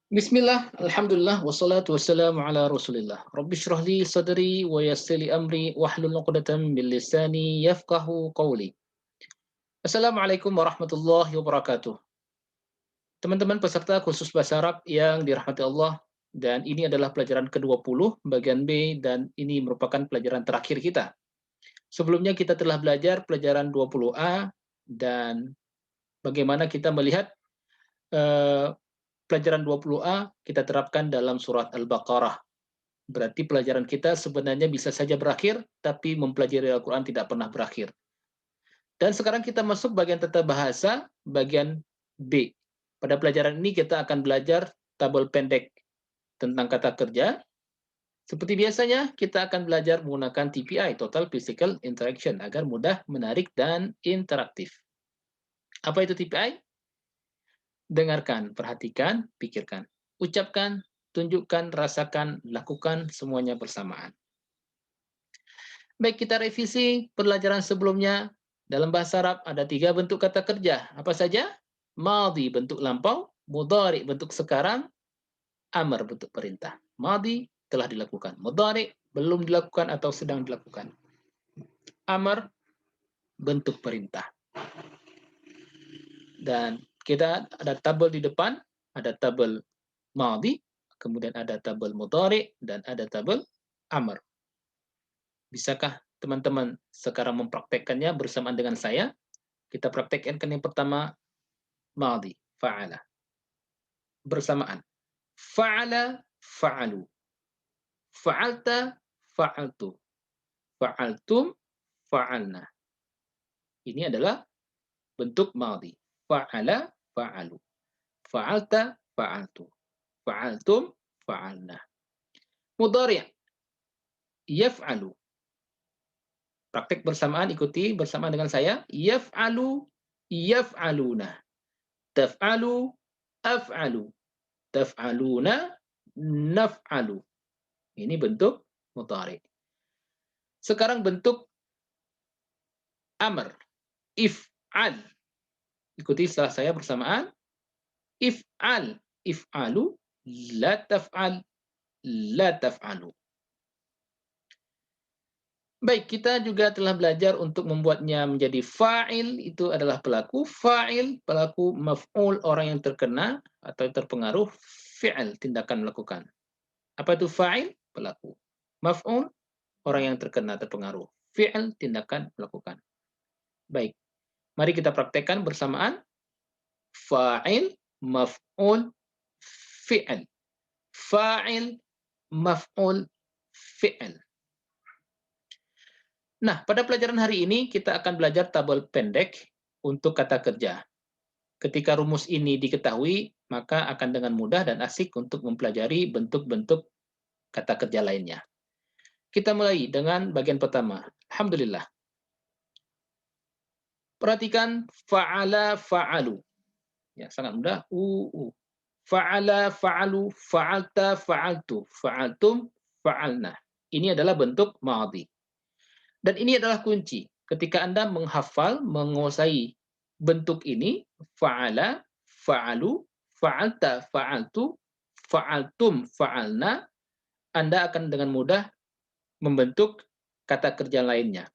Bismillah, alhamdulillah, wassalatu wassalamu ala rasulillah. Rabbi shrah li sadri wa yassir li amri wahlul 'uqdatam min lisani yafqahu qawli. Assalamualaikum warahmatullahi wabarakatuh. Teman-teman peserta kursus bahasa Arab yang dirahmati Allah, dan ini adalah pelajaran ke-20 bagian B dan ini merupakan pelajaran terakhir kita. Sebelumnya kita telah belajar pelajaran 20A dan bagaimana kita melihat eh, pelajaran 20A kita terapkan dalam surat Al-Baqarah. Berarti pelajaran kita sebenarnya bisa saja berakhir, tapi mempelajari Al-Quran tidak pernah berakhir. Dan sekarang kita masuk bagian tata bahasa, bagian B. Pada pelajaran ini kita akan belajar tabel pendek tentang kata kerja. Seperti biasanya, kita akan belajar menggunakan TPI, Total Physical Interaction, agar mudah, menarik, dan interaktif. Apa itu TPI? Dengarkan, perhatikan, pikirkan. Ucapkan, tunjukkan, rasakan, lakukan semuanya bersamaan. Baik, kita revisi pelajaran sebelumnya. Dalam bahasa Arab ada 3 bentuk kata kerja. Apa saja? Madhi bentuk lampau, mudhari bentuk sekarang, amr bentuk perintah. Madhi telah dilakukan, mudhari belum dilakukan atau sedang dilakukan. Amr bentuk perintah. Dan kita ada tabel di depan, ada tabel madhi, kemudian ada tabel mudhari, dan ada tabel amr. Bisakah teman-teman sekarang mempraktekkannya bersamaan dengan saya? Kita praktekkan yang pertama, madhi, fa'ala. Bersamaan. Fa'ala, fa'alu. Fa'alta, fa'altu. Fa'altum, fa'alna. Ini adalah bentuk madhi. Fa'ala, fa'alu. Fa'alta, fa'altu. Fa'altum, fa'alna. Mudhari', yaf'alu. Praktek bersamaan, ikuti bersama dengan saya. Yaf'alu, yaf'aluna. Taf'alu, af'alu. Taf'aluna, naf'alu. Ini bentuk mudhari'. Sekarang bentuk amr. If'al. Ikuti setelah saya bersamaan. If'al, if'alu, la taf'al, la taf'alu. Baik, kita juga telah belajar untuk membuatnya menjadi fa'il, itu adalah pelaku. Fa'il, pelaku. Maf'ul, orang yang terkena atau terpengaruh. Fi'il, tindakan melakukan. Apa itu fa'il? Pelaku. Maf'ul, orang yang terkena terpengaruh. Fi'il, tindakan melakukan. Baik, mari kita praktekkan bersamaan. Fa'il, maf'ul, fi'il. Fa'il, maf'ul, fi'il. Nah, pada pelajaran hari ini kita akan belajar tabel pendek untuk kata kerja. Ketika rumus ini diketahui, maka akan dengan mudah dan asik untuk mempelajari bentuk-bentuk kata kerja lainnya. Kita mulai dengan bagian pertama. Alhamdulillah. Perhatikan fa'ala, fa'alu. Ya, sangat mudah. Fa'ala, fa'alu, fa'alta, fa'altu, fa'altum, fa'alna. Ini adalah bentuk madhi. Dan ini adalah kunci. Ketika Anda menghafal, menguasai bentuk ini, fa'ala, fa'alu, fa'alta, fa'altu, fa'altum, fa'alna, Anda akan dengan mudah membentuk kata kerja lainnya.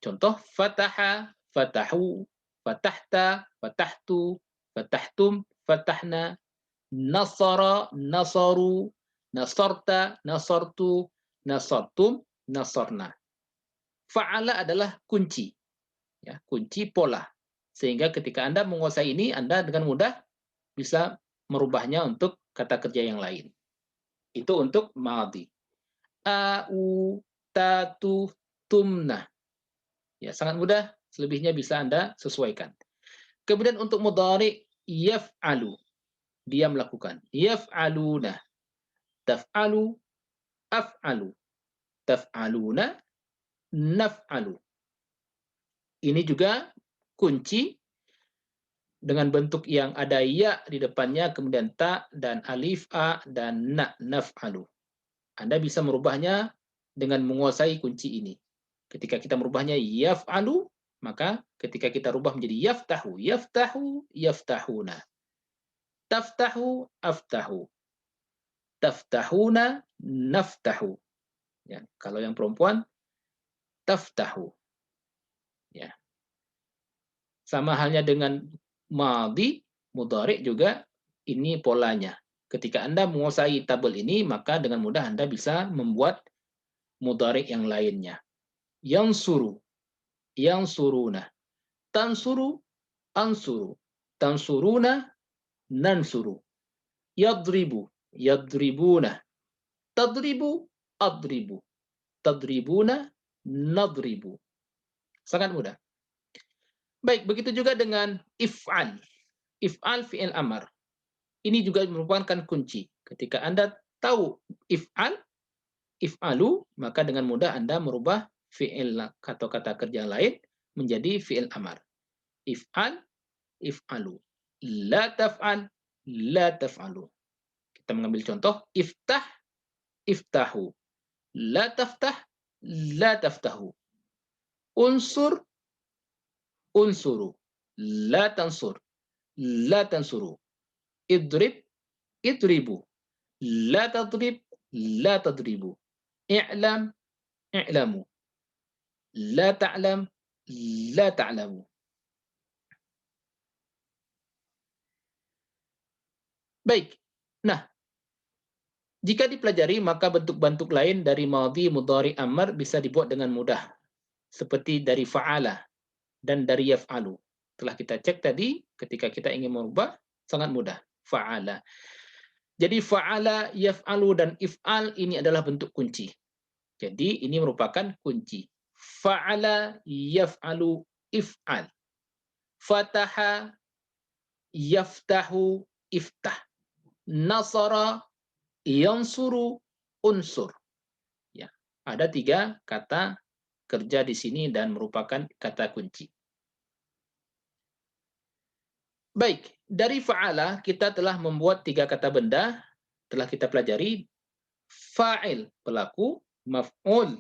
Contoh, fataha, fatahu, fatahta, fatahtu, fatahtum, fatahna, nasara, nasaru, nasarta, nasartu, nasartum, nasarna. Fa'ala adalah kunci, ya, kunci pola. Sehingga ketika Anda menguasai ini, Anda dengan mudah bisa merubahnya untuk kata kerja yang lain. Itu untuk madhi. A'u, tatu, tumna. Ya, sangat mudah, selebihnya bisa Anda sesuaikan. Kemudian untuk mudhari, yaf'alu. Dia melakukan. Yaf'aluna. Taf'alu, af'alu. Taf'aluna, naf'alu. Ini juga kunci dengan bentuk yang ada ya di depannya, kemudian ta dan alif, a dan na, naf'alu. Anda bisa merubahnya dengan menguasai kunci ini. Ketika kita merubahnya yaf'alu, maka ketika kita rubah menjadi yaftahu, yaftahu, yaftahuna. Taftahu, aftahu. taftahuna, naftahu. Ya, kalau yang perempuan, taftahu. Ya. Sama halnya dengan madhi, mudhari juga ini polanya. Ketika Anda menguasai tabel ini, maka dengan mudah Anda bisa membuat mudhari yang lainnya. Yansuru, yansuruna. Tansuru, ansuru. Tansuruna, nansuru. Yadribu, yadribuna. Tadribu, adribu. Tadribuna, nadribu. Sangat mudah. Baik, begitu juga dengan if'al. If'al fi'il amar. Ini juga merupakan kunci. Ketika Anda tahu if'al, if'alu, maka dengan mudah Anda merubah fi'il atau kata kerja lain menjadi fi'il amar. If'al, if'alu. La taf'al, la taf'alu. Kita mengambil contoh, iftah, iftahu. La taftah, la taftahu. Unsur, unsuru. La tansur, la tansuru. Idrib, idribu. La tadrib, la tadribu. I'lam, i'lamu. La ta'lam, la ta'lamu. Baik. Nah, jika dipelajari, maka bentuk-bentuk lain dari madhi, mudhari, amr bisa dibuat dengan mudah. Seperti dari fa'ala dan dari yaf'alu. Telah kita cek tadi, ketika kita ingin merubah, sangat mudah. Fa'ala. Jadi fa'ala, yaf'alu, dan if'al ini adalah bentuk kunci. Jadi ini merupakan kunci. Fa'ala, yaf'alu, if'al. Fataha, yaftahu, iftah. Nasara, yansuru, unsur. Ya, ada 3 kata kerja di sini dan merupakan kata kunci. Baik, dari fa'ala kita telah membuat 3 kata benda, telah kita pelajari. Fa'il, pelaku. Maf'ul,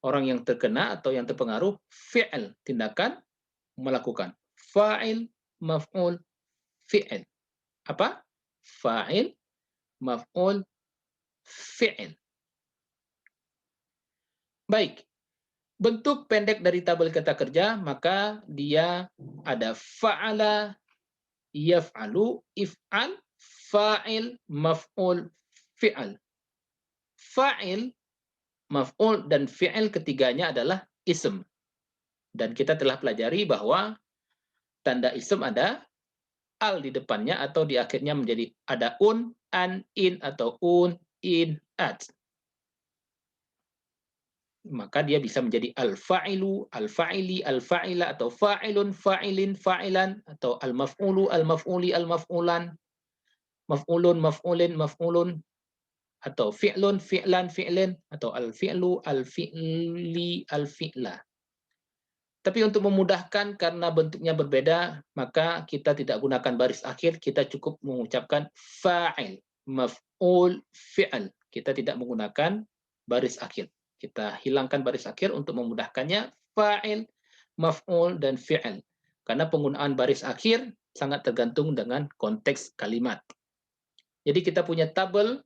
orang yang terkena atau yang terpengaruh. Fi'il, tindakan, melakukan. Fa'il, maf'ul, fi'il. Apa? Fa'il, maf'ul, fi'il. Baik, bentuk pendek dari tabel kata kerja, maka dia ada fa'ala, yaf'alu, if'al, fa'il, maf'ul, fi'al. Fa'il, maf'ul, dan fi'il ketiganya adalah ism. Dan kita telah pelajari bahwa tanda ism ada al di depannya atau di akhirnya menjadi ada an, in, atau in, at. Maka dia bisa menjadi al-fa'ilu, al-fa'ili, al-fa'ila, atau fa'ilun, fa'ilin, fa'ilan, atau al-maf'ulu, al-maf'uli, al-maf'ulan, maf'ulun, maf'ulin, maf'ulun, atau fi'lun, fi'lan, fi'lin, atau al-fi'lu, al-fi'li, al-fi'la. Tapi untuk memudahkan karena bentuknya berbeda, maka kita tidak gunakan baris akhir, kita cukup mengucapkan fa'il, maf'ul, fi'al. Kita tidak menggunakan baris akhir. Kita hilangkan baris akhir untuk memudahkannya, fa'il, maf'ul, dan fi'al. Karena penggunaan baris akhir sangat tergantung dengan konteks kalimat. Jadi kita punya tabel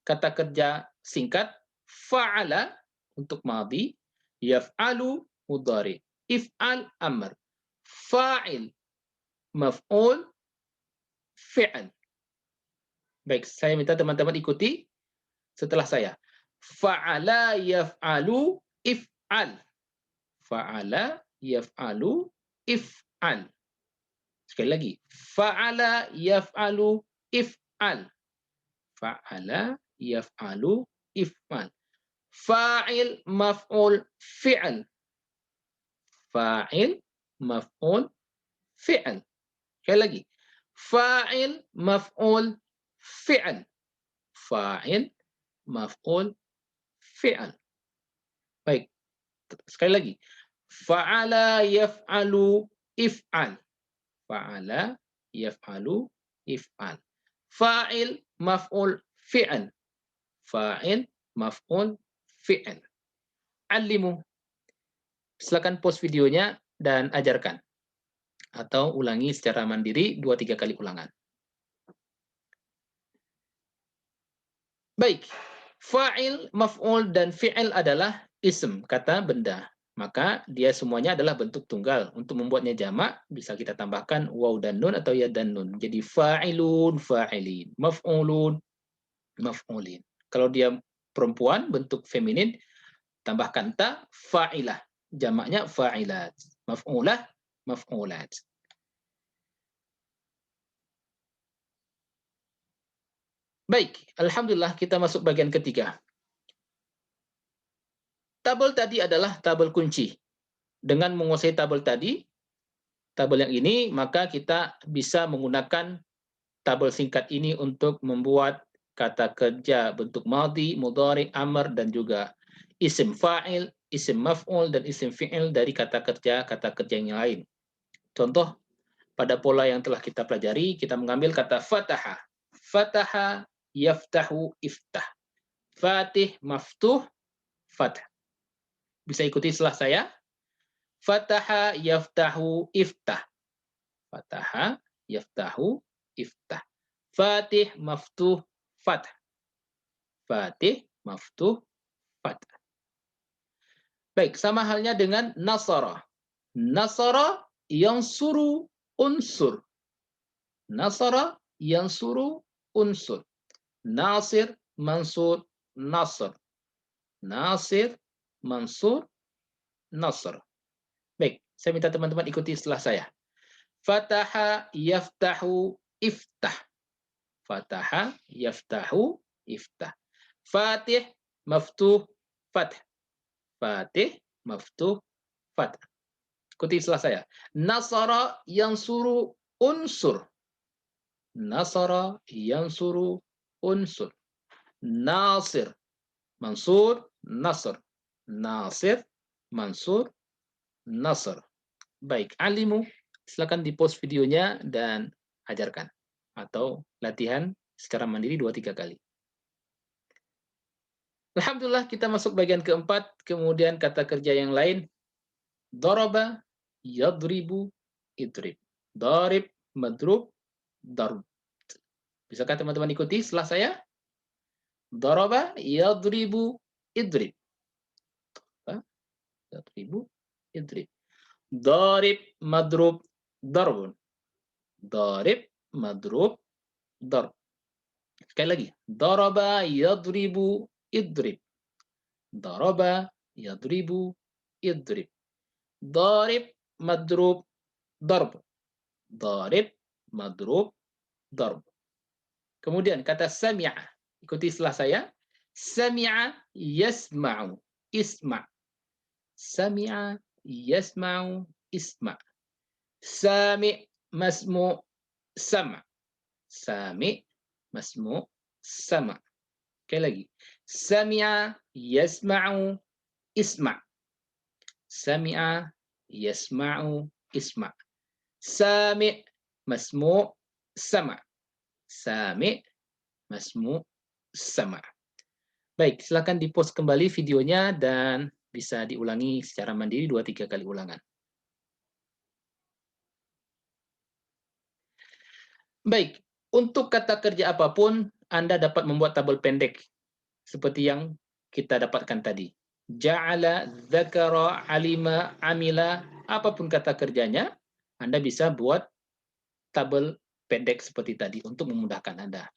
kata kerja singkat, fa'ala untuk madhi, yaf'alu mudhari, if'al amr, fa'il maf'ul, fi'al. Baik, saya minta teman-teman ikuti setelah saya. Fa'ala yaf'alu if'al. Fa'ala yaf'alu if'al. Sekali lagi. Fa'ala yaf'alu if'al. Fa'ala yaf'alu if'al. Fa'il maf'ul fi'al. Fa'il maf'ul fi'al. Sekali lagi. Fa'il maf'ul fi'al. Fa'il maf'ul fi'al. Baik. Sekali lagi. Fa'ala yaf'alu if'al. Fa'ala yaf'alu if'al. Fa'il maf'ul fi'al. Fa'il maf'ul fi'al. Alimu. Silakan pause videonya dan ajarkan. Atau ulangi secara mandiri 2-3 kali ulangan. Baik, fa'il, maf'ul, dan fi'il adalah ism, kata benda. Maka dia semuanya adalah bentuk tunggal. Untuk membuatnya jamak, bisa kita tambahkan waw dan nun atau ya dan nun. Jadi fa'ilun, fa'ilin. Maf'ulun, maf'ulin. Kalau dia perempuan, bentuk feminin, tambahkan ta, fa'ilah. Jamaknya fa'ilat. Maf'ulah, maf'ulat. Baik, alhamdulillah kita masuk bagian ketiga. Tabel tadi adalah tabel kunci. Dengan menguasai tabel tadi, tabel yang ini, maka kita bisa menggunakan tabel singkat ini untuk membuat kata kerja bentuk madhi, mudhari, amr, dan juga isim fa'il, isim maf'ul, dan isim fi'il dari kata kerja yang lain. Contoh, pada pola yang telah kita pelajari, kita mengambil kata fataha. Fataha, yaftahu, iftah. Fatih, maftuh, fath. Bisa ikuti setelah saya. Fataha, yaftahu, iftah. Fataha, yaftahu, iftah. Fatih, maftuh, fath. Fatih, maftuh, fath. Baik, sama halnya dengan nasara. Nasara, yansuru, unsur. Nasara, yansuru, unsur. Nasir, mansur, nasr. Nasir, mansur, nasr. Baik, saya minta teman-teman ikuti setelah saya. Fataha, yaftahu, iftah. Fataha, yaftahu, iftah. Fatih, maftuh, fath. Fatih, maftuh, fath. Ikuti setelah saya. Nasara, yansuru, unsur. Nasara, yansuru, unsur. Nasir, mansur, nasr. Nasir, mansur, nasr. Baik, alimu, silakan di-post videonya dan ajarkan. Atau latihan secara mandiri 2-3 kali. Alhamdulillah kita masuk bagian keempat, kemudian kata kerja yang lain. Daraba, yadribu, idrib. Darib, madrub, darb. Bisakah teman-teman ikuti setelah saya? Daraba, yadribu, idrib. Yadribu, idrib. Darib, madrub, darbun. Darib, madrub, darb. Sekali lagi. Daraba, yadribu, idrib. Daraba, yadribu, idrib. Darib, madrub, darb. Darib, madrub, darb. Kemudian kata sami'a. Ikuti setelah saya. Sami'a, yasma'u, isma'. Sami'a, yasma'u, isma'. Sami', masmu', sama'. Sami', masmu', sama'. Sekali lagi. Sami'a, yasma'u, isma'. Sami'a, yasma'u, isma'. Sami', masmu', sama'. Sami', masmu', sama'. Baik, silakan di-post kembali videonya dan bisa diulangi secara mandiri 2-3 kali ulangan. Baik, untuk kata kerja apapun, Anda dapat membuat tabel pendek, seperti yang kita dapatkan tadi. Ja'ala, dzakara, alima, amila, apapun kata kerjanya, Anda bisa buat tabel pendek seperti tadi untuk memudahkan Anda.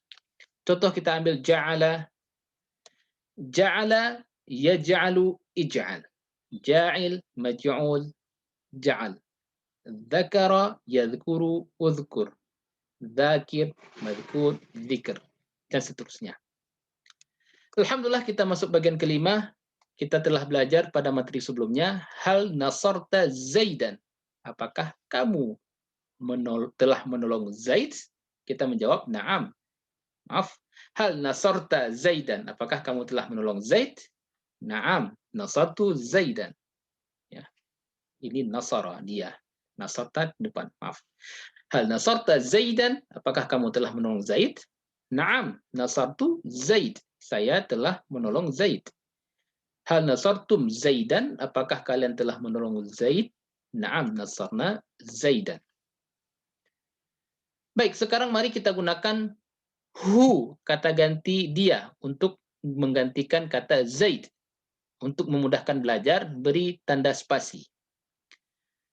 Contoh kita ambil ja'ala. Ja'ala, yaj'alu, ij'al. Ja'il, maj'ul, ja'al. Dzakara, yadhkuru, udhkur. Dzakir, madhkur, dzikr, dan seterusnya. Alhamdulillah kita masuk bagian kelima. Kita telah belajar pada materi sebelumnya. Hal nasarta Zaidan. Apakah kamu telah menolong Zaid? Kita menjawab, na'am. Maaf. Hal nasarta Zaidan. Apakah kamu telah menolong Zaid? Na'am. Nasartu Zaidan. Ya. Ini nasara dia. Nasarta depan. Maaf. Hal nasarta Zaidan? Apakah kamu telah menolong Zaid? Na'am. Nasartu Zaid. Saya telah menolong Zaid. Hal nasartum Zaidan? Apakah kalian telah menolong Zaid? Na'am. Nasarna Zaidan. Baik, sekarang mari kita gunakan who, kata ganti dia, untuk menggantikan kata Zaid. Untuk memudahkan belajar, beri tanda spasi.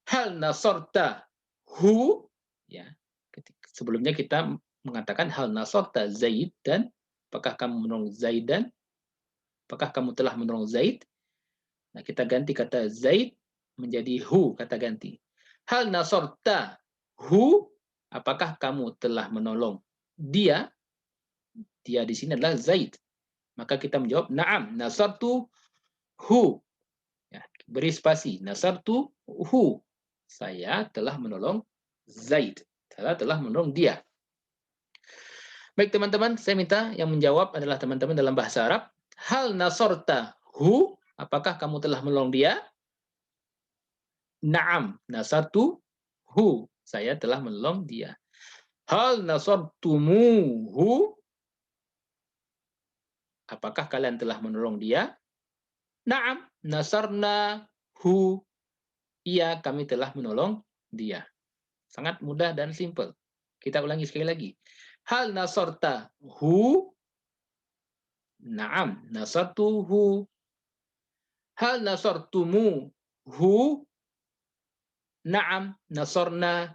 Hal nasarta hu, ya. Sebelumnya kita mengatakan hal nasarta Zaid, dan apakah kamu menolong Zaidan? Apakah kamu telah menolong Zaid? Nah, kita ganti kata Zaid menjadi hu, kata ganti. Hal nasarta hu, apakah kamu telah menolong dia? Dia di sini adalah Zaid. Maka kita menjawab, na'am, nasartu hu. Ya, beri spasi, nasartu hu. Saya telah menolong Zaid. Saya telah menolong dia. Baik teman-teman, saya minta yang menjawab adalah teman-teman dalam bahasa Arab. Hal nasarta hu, apakah kamu telah menolong dia? Naam, nasartu hu. Saya telah menolong dia. Hal nasartumuhu, apakah kalian telah menolong dia? Naam, nasarna hu. Iya, kami telah menolong dia. Sangat mudah dan simpel. Kita ulangi sekali lagi. Hal nasarta hu? Naam, nasartuhu. Hal nasartumu hu? Naam, nasarna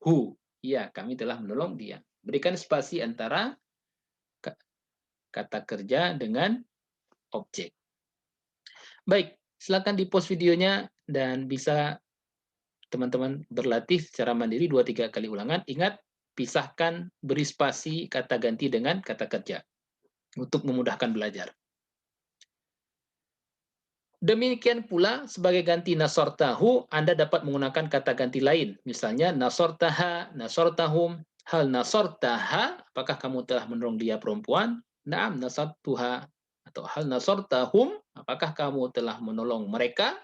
hu. Ya, kami telah menolong dia. Berikan spasi antara kata kerja dengan objek. Baik, silakan di-pause videonya dan bisa teman-teman berlatih secara mandiri 2-3 kali ulangan. Ingat, pisahkan, beri spasi kata ganti dengan kata kerja untuk memudahkan belajar. Demikian pula sebagai ganti nasortahu, Anda dapat menggunakan kata ganti lain. Misalnya nasortaha, nasortahum. Hal nasortaha, apakah kamu telah menolong dia perempuan? Naam nasortuha. Atau hal nasortahum, apakah kamu telah menolong mereka?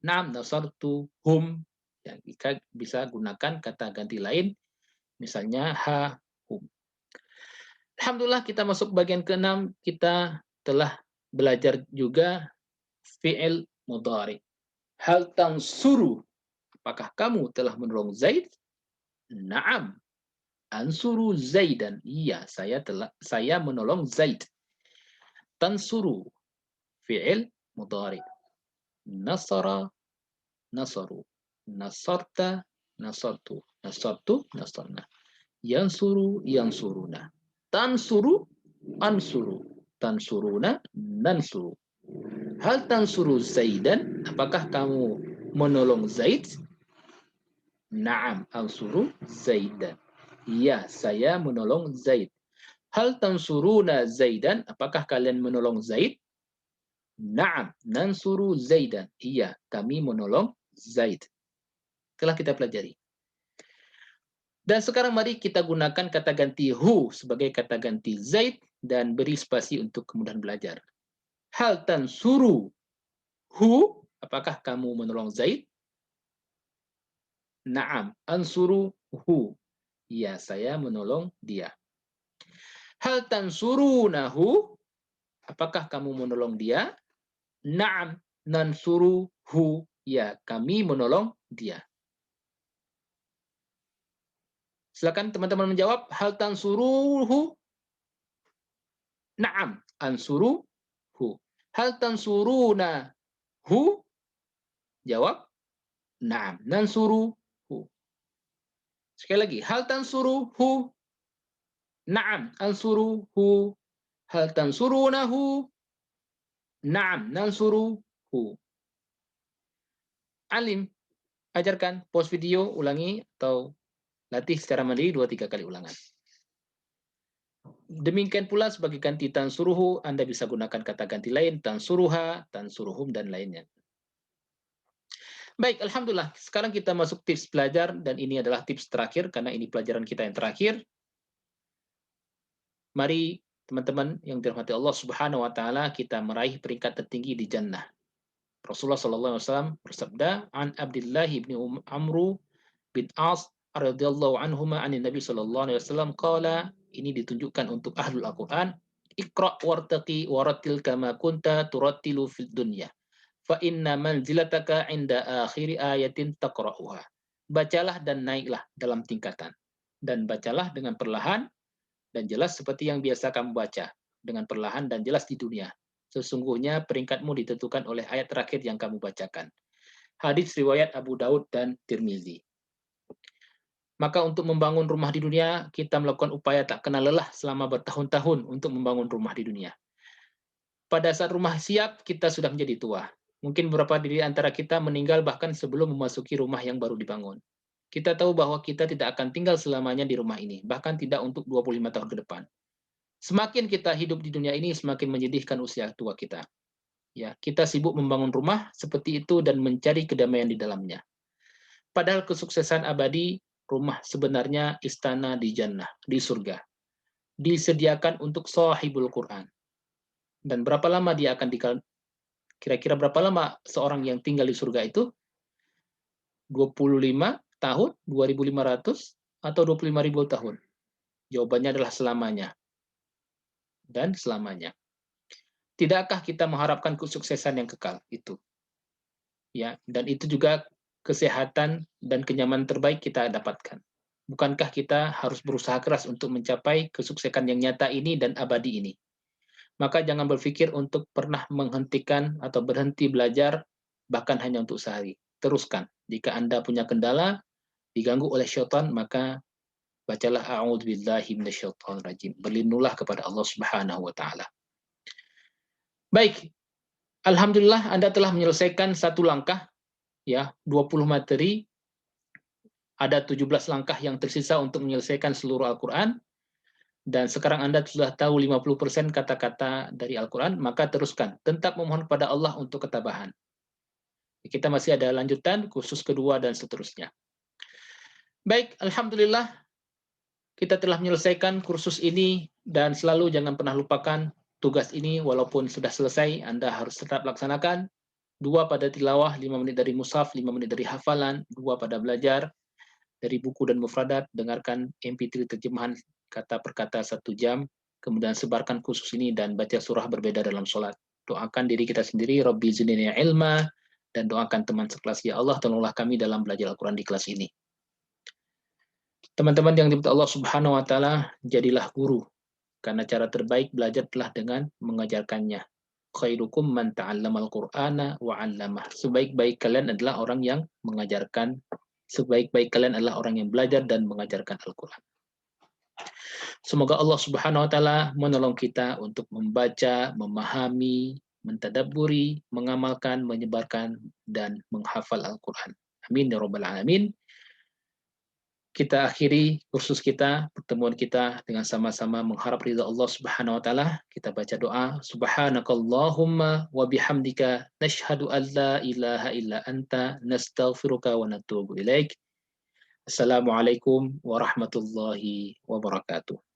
Naam nasortuhum. Ya, kita bisa gunakan kata ganti lain, misalnya ha, hum. Alhamdulillah kita masuk bagian ke-6, kita telah belajar juga fi'il mudhari. Hal tansuru, apakah kamu telah menolong Zaid? Naam, ansuru Zaidan. Iya, saya menolong Zaid. Tansuru, fi'il mudhari. Nasara, nasaru. Nasarta, nasartu. Nasartu, nasarna. Yansuru, yansuruna. Tansuru, ansuru. Tansuruna, nansuru. Hal tansuru Zaidan, apakah kamu menolong Zaid? Naam, ansuru Zaidan. Iya, saya menolong Zaid. Hal tansuruna Zaidan, apakah kalian menolong Zaid? Naam, nansuru Zaidan. Iya, kami menolong Zaid. Telah kita pelajari. Dan sekarang mari kita gunakan kata ganti hu sebagai kata ganti Zaid dan beri spasi untuk kemudahan belajar. Hal tansuru hu, apakah kamu menolong Zaid? Naam, ansuru hu. Ya, saya menolong dia. Hal tansurunahu, apakah kamu menolong dia? Naam, nansuruhu. Ya, kami menolong dia. Silakan teman-teman menjawab. Hal tansuruhu? Naam, ansuruhu. Hal tansurunahu? Jawab. Naam, nansuruhu. Sekali lagi. Hal tansuruhu? Naam, ansuruhu. Hal tansurunahu? Naam, nansuruhu. Alim, ajarkan, pause video, ulangi, atau latih secara mandiri 2-3 kali ulangan. Demikian pula sebagai ganti tansuruhu, Anda bisa gunakan kata ganti lain, tansuruha, tansuruhum, dan lainnya. Baik, Alhamdulillah. Sekarang kita masuk tips belajar, dan ini adalah tips terakhir, karena ini pelajaran kita yang terakhir. Mari, teman-teman yang dirahmati Allah Subhanahu wa Ta'ala, kita meraih peringkat tertinggi di jannah. Rasulullah SAW bersabda, "An Abdullah bin Amru bin As radhiyallahu anhuma anin Nabi sallallahu alaihi wasallam qala," ini ditunjukkan untuk ahlul Al-Qur'an, "Iqra wartaqi warattil kama kunta turattilu fid dunya. Fa inna manzilataka 'inda akhiri ayatin taqra'uha." Bacalah dan naiklah dalam tingkatan, dan bacalah dengan perlahan dan jelas seperti yang biasa kamu baca. dengan perlahan dan jelas di dunia. Sesungguhnya peringkatmu ditentukan oleh ayat terakhir yang kamu bacakan. Hadis riwayat Abu Daud dan Tirmizi. Maka untuk membangun rumah di dunia, kita melakukan upaya tak kenal lelah selama bertahun-tahun untuk membangun rumah di dunia. Pada saat rumah siap, kita sudah menjadi tua. Mungkin beberapa dari antara kita meninggal bahkan sebelum memasuki rumah yang baru dibangun. Kita tahu bahwa kita tidak akan tinggal selamanya di rumah ini, bahkan tidak untuk 25 tahun ke depan. Semakin kita hidup di dunia ini, semakin menyedihkan usia tua kita. Ya, kita sibuk membangun rumah seperti itu dan mencari kedamaian di dalamnya. Padahal kesuksesan abadi, rumah sebenarnya istana di jannah, di surga. Disediakan untuk sahibul Quran. Dan berapa lama dia akan kira-kira berapa lama seorang yang tinggal di surga itu? 25 tahun, 2.500 atau 25.000 tahun? Jawabannya adalah selamanya. Dan selamanya. Tidakkah kita mengharapkan kesuksesan yang kekal itu? Ya, dan itu juga kesehatan dan kenyamanan terbaik kita dapatkan. Bukankah kita harus berusaha keras untuk mencapai kesuksesan yang nyata ini dan abadi ini? Maka jangan berpikir untuk pernah menghentikan atau berhenti belajar, bahkan hanya untuk sehari. Teruskan. Jika Anda punya kendala, diganggu oleh syaitan, maka bacalah a'udzubillahi minasyaitonirrajim. Berlindunglah kepada Allah Subhanahu wa taala. Baik, alhamdulillah Anda telah menyelesaikan satu langkah, ya, 20 materi, ada 17 langkah yang tersisa untuk menyelesaikan seluruh Al-Quran, dan sekarang Anda sudah tahu 50% kata-kata dari Al-Quran, maka teruskan. Tetap memohon kepada Allah untuk ketabahan. Kita masih ada lanjutan, kursus kedua, dan seterusnya. Baik, alhamdulillah, kita telah menyelesaikan kursus ini, dan selalu jangan pernah lupakan tugas ini, walaupun sudah selesai, Anda harus tetap laksanakan. 2 pada tilawah, 5 menit dari mushaf, 5 menit dari hafalan, 2 pada belajar dari buku dan mufradat, dengarkan MP3 terjemahan kata per kata 1 jam, kemudian sebarkan kursus ini dan baca surah berbeda dalam sholat. Doakan diri kita sendiri, Rabbi zidni ilma, dan doakan teman sekelas, ya Allah, tolonglah kami dalam belajar Al-Quran di kelas ini. Teman-teman yang diberkati Allah Subhanahu wa taala, jadilah guru, karena cara terbaik belajar telah dengan mengajarkannya. Khairukum man ta'allamal Qur'ana wa 'allamah. Sebaik-baik kalian adalah orang yang mengajarkan, sebaik-baik kalian adalah orang yang belajar dan mengajarkan Al-Qur'an. Semoga Allah Subhanahu wa taala menolong kita untuk membaca, memahami, mentadabburi, mengamalkan, menyebarkan dan menghafal Al-Qur'an. Amin ya rabbal alamin. Kita akhiri kursus kita, pertemuan kita dengan sama-sama mengharap ridha Allah Subhanahu wa taala. Kita baca doa, subhanakallahumma wa bihamdika nashhadu an la ilaha illa anta nastaghfiruka wa natubu ilaik. Assalamualaikum warahmatullahi wabarakatuh.